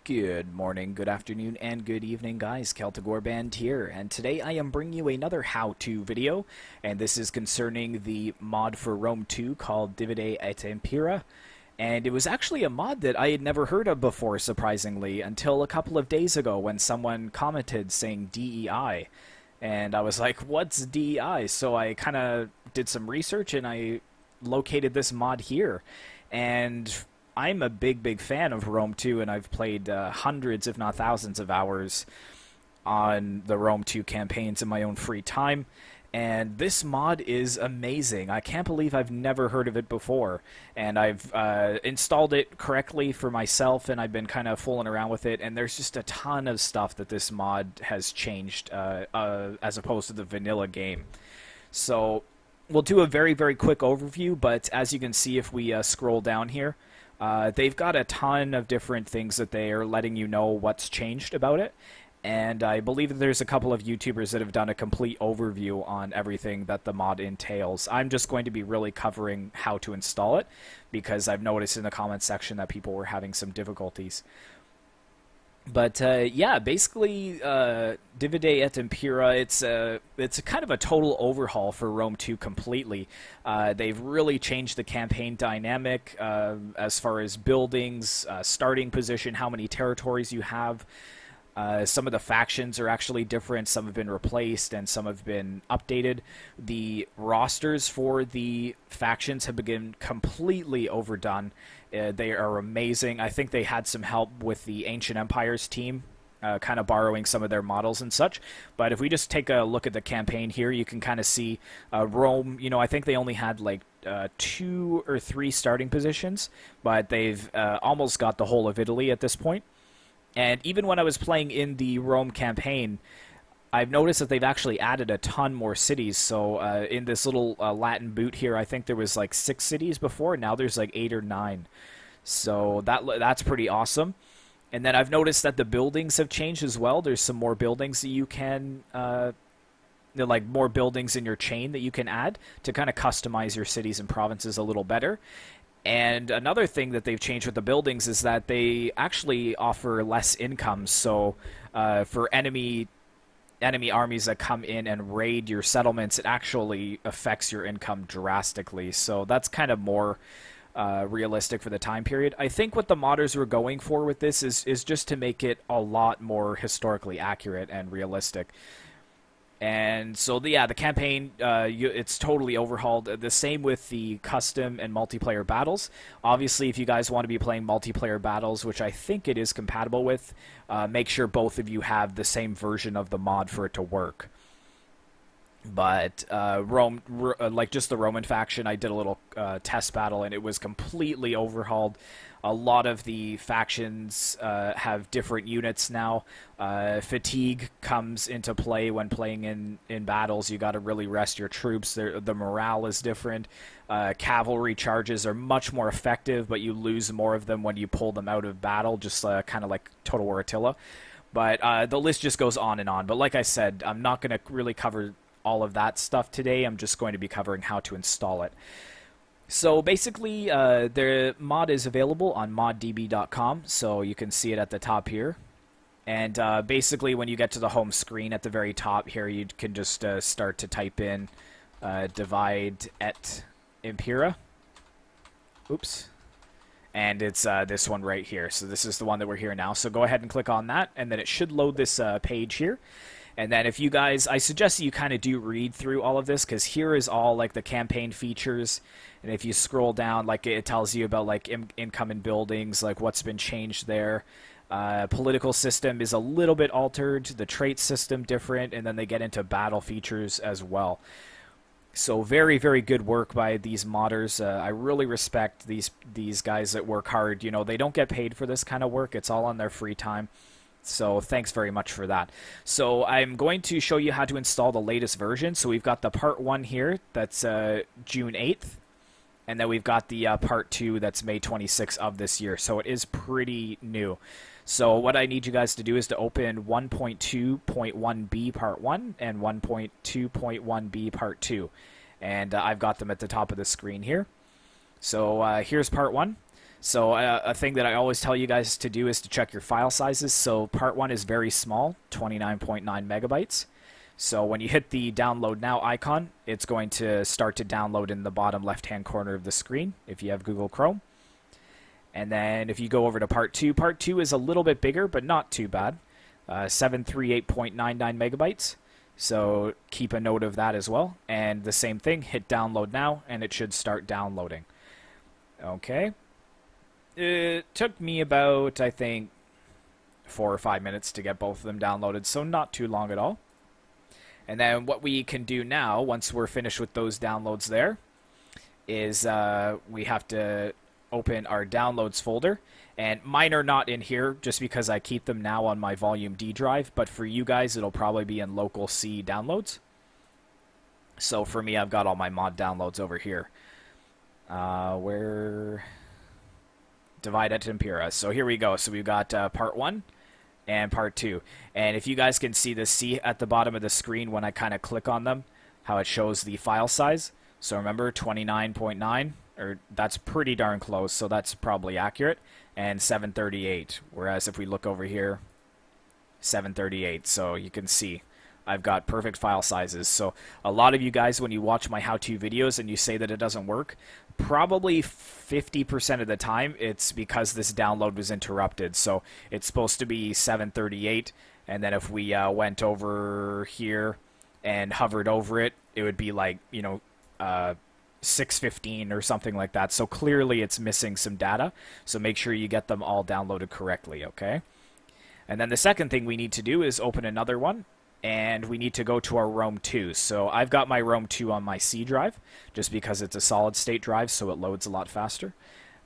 Good morning, good afternoon, and good evening, guys. Celtic here, and today I am bringing you another how-to video, and this is concerning the mod for Rome 2 called Divide Et Impera, and it was actually a mod that I had never heard of before, surprisingly, until a couple of days ago when someone commented saying DEI, and I was like, what's DEI? So I kind of did some research, and I located this mod here, and I'm a big fan of Rome 2, and I've played hundreds, if not thousands, of hours on the Rome 2 campaigns in my own free time. And this mod is amazing. I can't believe I've never heard of it before. And I've installed it correctly for myself, and I've been kind of fooling around with it. And there's just a ton of stuff that this mod has changed as opposed to the vanilla game. So we'll do a very quick overview, but as you can see if we scroll down here, they've got a ton of different things that they are letting you know what's changed about it. And I believe that there's a couple of YouTubers that have done a complete overview on everything that the mod entails. I'm just going to be really covering how to install it, because I've noticed in the comments section that people were having some difficulties. But yeah, basically, Divide Et Impera, it's a kind of a total overhaul for Rome 2 completely. They've really changed the campaign dynamic as far as buildings, starting position, how many territories you have. Some of the factions are actually different. Some have been replaced and some have been updated. The rosters for the factions have been completely overdone. They are amazing. I think they had some help with the Ancient Empires team, kind of borrowing some of their models and such. But if we just take a look at the campaign here, you can kind of see Rome, I think they only had like 2 or 3 starting positions, but they've almost got the whole of Italy at this point. And even when I was playing in the Rome campaign, I've noticed that they've actually added a ton more cities. So in this little Latin boot here, I think there was like 6 cities before. Now there's like 8 or 9. So that's pretty awesome. And then I've noticed that the buildings have changed as well. There's some more buildings that you can, like more buildings in your chain that you can add to kind of customize your cities and provinces a little better. And another thing that they've changed with the buildings is that they actually offer less income. So for enemy armies that come in and raid your settlements, it actually affects your income drastically. So that's kind of more realistic for the time period. I think what the modders were going for with this is just to make it a lot more historically accurate and realistic. And so, the campaign, it's totally overhauled. The same with the custom and multiplayer battles. Obviously, if you guys want to be playing multiplayer battles, which I think it is compatible with, make sure both of you have the same version of the mod for it to work. But like just the Roman faction, I did a little test battle, and it was completely overhauled. A lot of the factions have different units now. Fatigue comes into play when playing in battles. You got to really rest your troops. The morale is different. Cavalry charges are much more effective, but you lose more of them when you pull them out of battle, just kind of like Total War Attila. But the list just goes on and on. But like I said, I'm not going to really cover all of that stuff today. I'm just going to be covering how to install it. So basically, the mod is available on moddb.com, so you can see it at the top here. And basically, when you get to the home screen at the very top here, you can just start to type in Divide Et Impera. Oops. And it's this one right here. So this is the one that we're here now. So go ahead and click on that, and then it should load this page here. And then if you guys, I suggest that you kind of do read through all of this, because here is all like the campaign features. And if you scroll down, like it tells you about like income in buildings, like what's been changed there. Political system is a little bit altered, the trait system different, and then they get into battle features as well. So very good work by these modders. I really respect these guys that work hard. They don't get paid for this kind of work. It's all on their free time. So thanks very much for that. So I'm going to show you how to install the latest version. So we've got the part 1 here, that's June 8th. And then we've got the part 2 that's May 26th of this year. So it is pretty new. So what I need you guys to do is to open 1.2.1b part 1 and 1.2.1b part 2. And I've got them at the top of the screen here. So here's part 1. So a thing that I always tell you guys to do is to check your file sizes. So part 1 is very small, 29.9 megabytes. So when you hit the download now icon, it's going to start to download in the bottom left-hand corner of the screen if you have Google Chrome. And then if you go over to part 2 is a little bit bigger, but not too bad. 738.99 megabytes. So keep a note of that as well. And the same thing, hit download now, and it should start downloading. Okay. It took me about, I think, 4 or 5 minutes to get both of them downloaded, so not too long at all. And then what we can do now, once we're finished with those downloads there, is we have to open our downloads folder. And mine are not in here just because I keep them now on my Volume D drive, but for you guys, it'll probably be in local C downloads. So for me, I've got all my mod downloads over here. Divide Et Impera. So here we go. So we've got part 1 and part 2. And if you guys can see the C at the bottom of the screen when I kind of click on them, how it shows the file size. So remember 29.9, or that's pretty darn close, so that's probably accurate. And 738, whereas if we look over here, 738. So you can see I've got perfect file sizes. So a lot of you guys, when you watch my how-to videos and you say that it doesn't work, probably 50% of the time it's because this download was interrupted. So it's supposed to be 738, and then if we went over here and hovered over it, it would be like, 615 or something like that. So clearly it's missing some data. So make sure you get them all downloaded correctly, okay? And then the second thing we need to do is open another one. And we need to go to our ROM 2. So I've got my ROM 2 on my C drive, just because it's a solid state drive, so it loads a lot faster.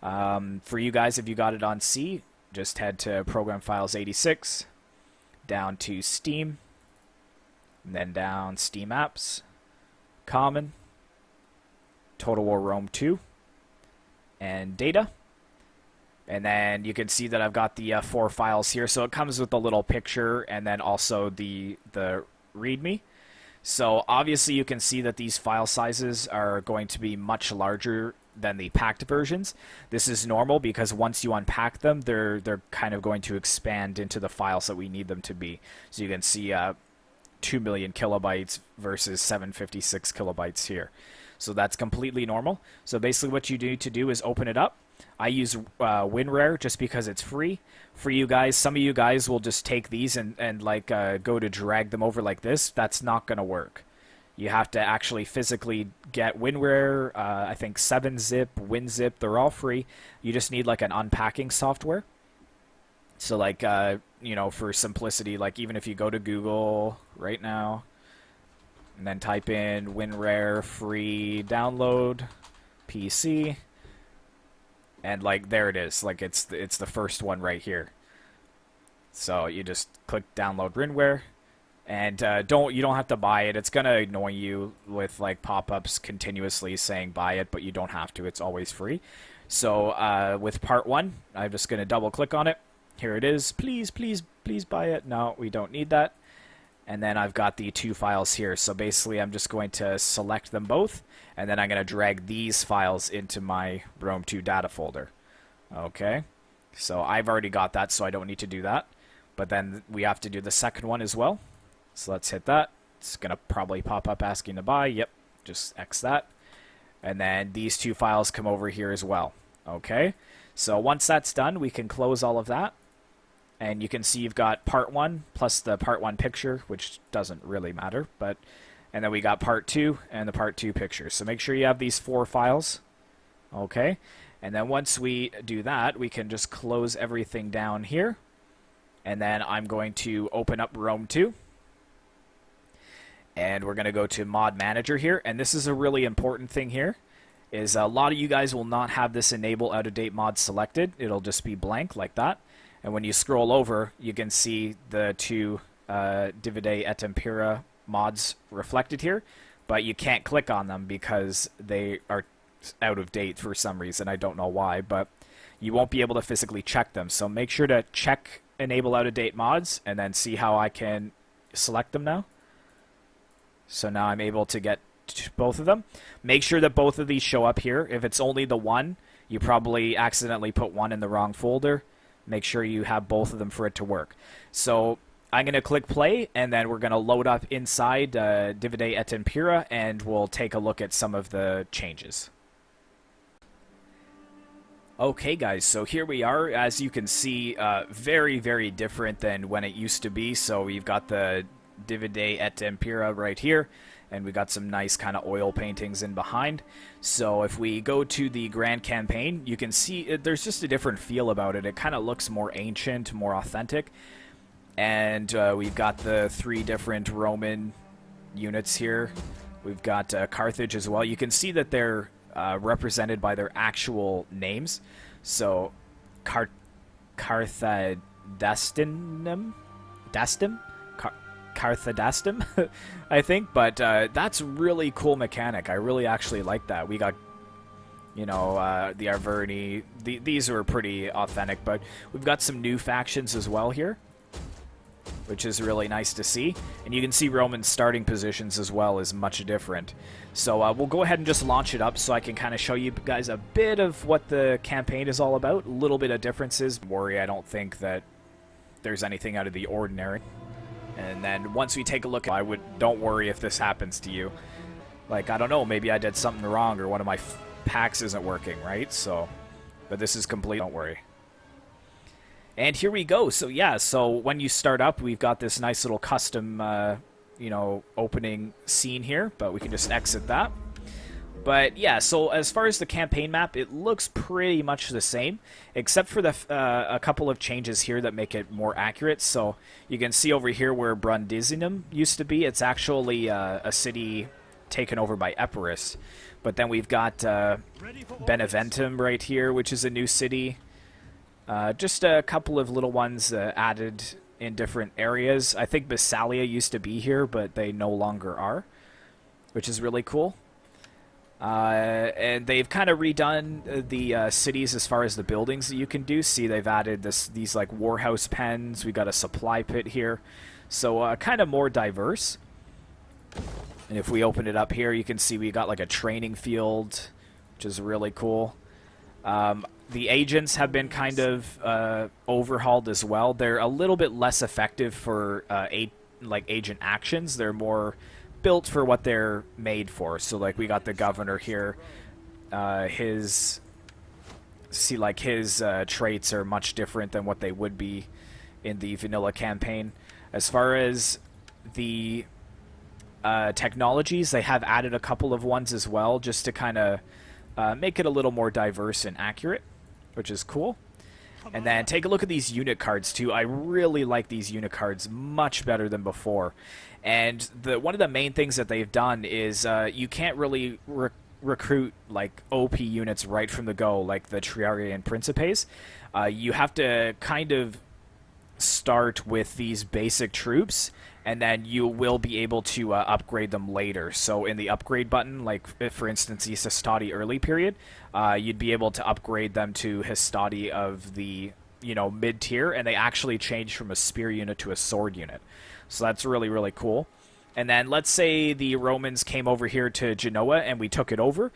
For you guys, if you got it on C, just head to Program Files 86, down to Steam, and then down Steam Apps, Common, Total War ROM 2, and Data. And then you can see that I've got the 4 files here. So it comes with a little picture and then also the README. So obviously you can see that these file sizes are going to be much larger than the packed versions. This is normal because once you unpack them, they're kind of going to expand into the files that we need them to be. So you can see 2 million kilobytes versus 756 kilobytes here. So that's completely normal. So basically what you need to do is open it up. I use WinRare just because it's free. For you guys, some of you guys will just take these and go to drag them over like this. That's not going to work. You have to actually physically get WinRare, I think 7-zip, WinZip, they're all free. You just need like an unpacking software. So like, for simplicity, like even if you go to Google right now, and then type in WinRare free download PC, and like there it is, like it's the first one right here. So you just click download WinRare, and you don't have to buy it. It's gonna annoy you with like pop-ups continuously saying buy it, but you don't have to. It's always free. So with part 1, I'm just gonna double click on it. Here it is. Please buy it. No, we don't need that. And then I've got the 2 files here. So basically I'm just going to select them both, and then I'm going to drag these files into my ROM 2 data folder. Okay, so I've already got that, so I don't need to do that. But then we have to do the second one as well. So let's hit that. It's going to probably pop up asking to buy. Yep, just X that. And then these 2 files come over here as well. Okay, so once that's done, we can close all of that. And you can see you've got part 1 plus the part 1 picture, which doesn't really matter. And then we got part 2 and the part 2 picture. So make sure you have these 4 files. Okay. And then once we do that, we can just close everything down here. And then I'm going to open up ROM 2. And we're going to go to Mod Manager here. And this is a really important thing here. Is a lot of you guys will not have this Enable Out-of-Date Mod selected. It'll just be blank like that. And when you scroll over, you can see the 2 Divide Et Impera mods reflected here, but you can't click on them because they are out of date for some reason. I don't know why, but you won't be able to physically check them. So make sure to check Enable Out-of-Date Mods and then see how I can select them now. So now I'm able to get both of them. Make sure that both of these show up here. If it's only the one, You probably accidentally put one in the wrong folder. Make sure you have both of them for it to work. So I'm going to click play, and then we're going to load up inside Divide Et Impera, and we'll take a look at some of the changes. Okay guys, so here we are. As you can see, very, very different than when it used to be. So we've got the Divide Et Impera right here, and we got some nice kind of oil paintings in behind. So if we go to the Grand Campaign, you can see there's just a different feel about it. It kind of looks more ancient, more authentic. And we've got the 3 different Roman units here. We've got Carthage as well. You can see that they're represented by their actual names. So Carthaginem, Carthaginem, I think. But that's really cool mechanic. I really actually like that. We got, you know, the Arverni. These were pretty authentic, but we've got some new factions as well here, which is really nice to see. And you can see Roman's starting positions as well is much different. So we'll go ahead and just launch it up so I can kind of show you guys a bit of what the campaign is all about. A little bit of differences. Don't worry, I don't think that there's anything out of the ordinary. And then once we take a look at don't worry if this happens to you. Like, I don't know, maybe I did something wrong or one of my packs isn't working, right? So, but this is complete, don't worry. And here we go. So yeah, so when you start up, we've got this nice little custom, you know, opening scene here, but we can just exit that. But yeah, so as far as the campaign map, it looks pretty much the same, except for the a couple of changes here that make it more accurate. So you can see over here where Brundisinum used to be, it's actually a city taken over by Epirus. But then we've got Beneventum right here, which is a new city. Just a couple of little ones added in different areas. I think Massalia used to be here, but they no longer are, which is really cool. And they've kind of redone the cities as far as the buildings that you can do. See, they've added these like warhouse pens. We got a supply pit here, so kind of more diverse. And if we open it up here, you can see we got like a training field, which is really cool. The agents have been kind of overhauled as well. They're a little bit less effective for like agent actions. They're more built for what they're made for. So like we got the governor here. His traits are much different than what they would be in the vanilla campaign. As far as the technologies, they have added a couple of ones as well, just to kind of make it a little more diverse and accurate, which is cool. And then take a look at these unit cards too. I really like these unit cards much better than before. And one of the main things that they've done is you can't really recruit like OP units right from the go, like the Triarii and Principes. You have to kind of start with these basic troops, and then you will be able to upgrade them later. So in the upgrade button, like if, for instance, the Hastati early period, you'd be able to upgrade them to Hastati of the, you know, mid-tier, and they actually change from a spear unit to a sword unit. So that's really, really cool. And then let's say the Romans came over here to Genoa and we took it over.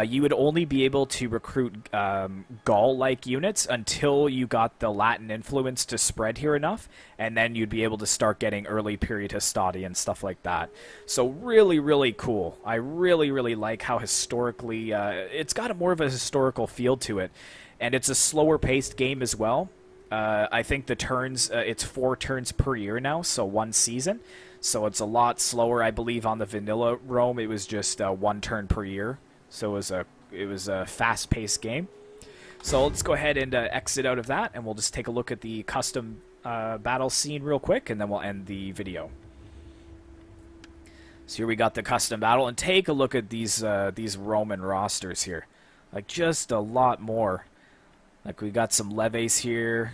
You would only be able to recruit Gaul-like units until you got the Latin influence to spread here enough, and then you'd be able to start getting early period Hastati and stuff like that. So really, really cool. I really, really like how historically it's got more of a historical feel to it, and it's a slower paced game as well. I think the turns, it's 4 turns per year now, so 1 season. So it's a lot slower. I believe on the vanilla Rome it was just 1 turn per year. So it was a fast-paced game. So let's go ahead and exit out of that, and we'll just take a look at the custom battle scene real quick, and then we'll end the video. So here we got the custom battle, and take a look at these Roman rosters here. Like, just a lot more. Like, we got some leves here.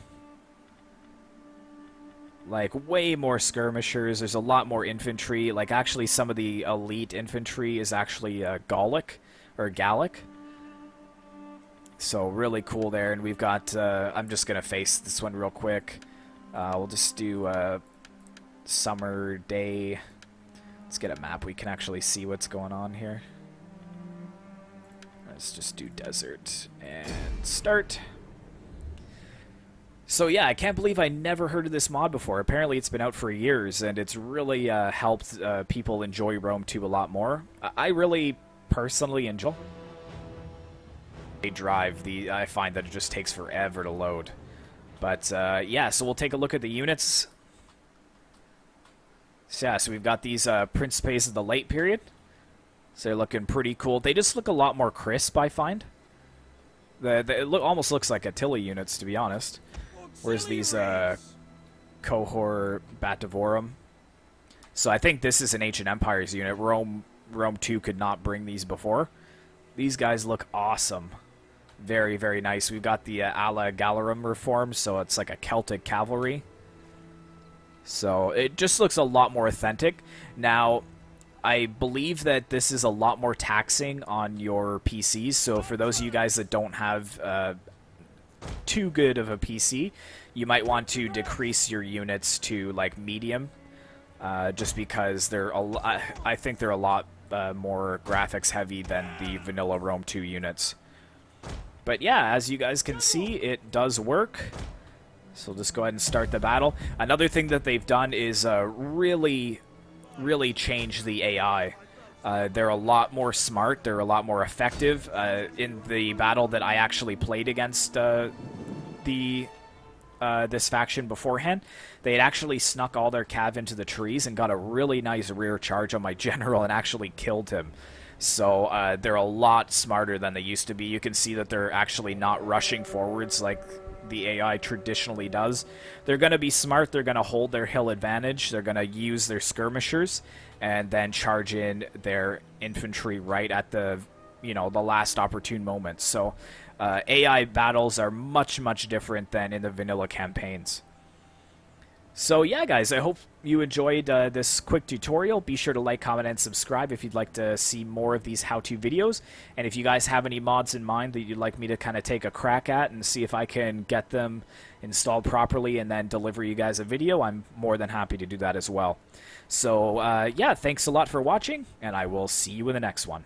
Like, way more skirmishers. There's a lot more infantry. Like, actually, some of the elite infantry is actually Gallic, or Gallic. So, really cool there. And we've got, I'm just going to face this one real quick. We'll just do summer day. Let's get a map. We can actually see what's going on here. Let's just do desert and start. So yeah, I can't believe I never heard of this mod before. Apparently it's been out for years, and it's really helped people enjoy Rome 2 a lot more. I really personally enjoy drive. I find that it just takes forever to load. But yeah, so we'll take a look at the units. So yeah, so we've got these Principes of the late period. So they're looking pretty cool. They just look a lot more crisp, I find. It almost looks like Attila units, to be honest. Whereas these Cohort Bativorum. So I think this is an Ancient Empires unit. Rome 2 could not bring these before. These guys look awesome. Very, very nice. We've got the Ala Gallerum reform, so it's like a Celtic cavalry. So it just looks a lot more authentic. Now, I believe that this is a lot more taxing on your PCs, so for those of you guys that don't have too good of a PC, you might want to decrease your units to like medium, just because I think they're a lot more graphics heavy than the vanilla Rome 2 units. But yeah, as you guys can see, it does work. So we'll just go ahead and start the battle. Another thing that they've done is really change the AI. They're a lot more smart. They're a lot more effective. In the battle that I actually played against this faction beforehand, they had actually snuck all their cav into the trees and got a really nice rear charge on my general and actually killed him. So they're a lot smarter than they used to be. You can see that they're actually not rushing forwards like the AI traditionally does. They're going to be smart. They're going to hold their hill advantage. They're going to use their skirmishers and then charge in their infantry right at the, the last opportune moment. So AI battles are much, much different than in the vanilla campaigns. So yeah, guys, I hope you enjoyed this quick tutorial. Be sure to like, comment, and subscribe if you'd like to see more of these how-to videos. And if you guys have any mods in mind that you'd like me to kind of take a crack at and see if I can get them installed properly and then deliver you guys a video, I'm more than happy to do that as well. So yeah, thanks a lot for watching, and I will see you in the next one.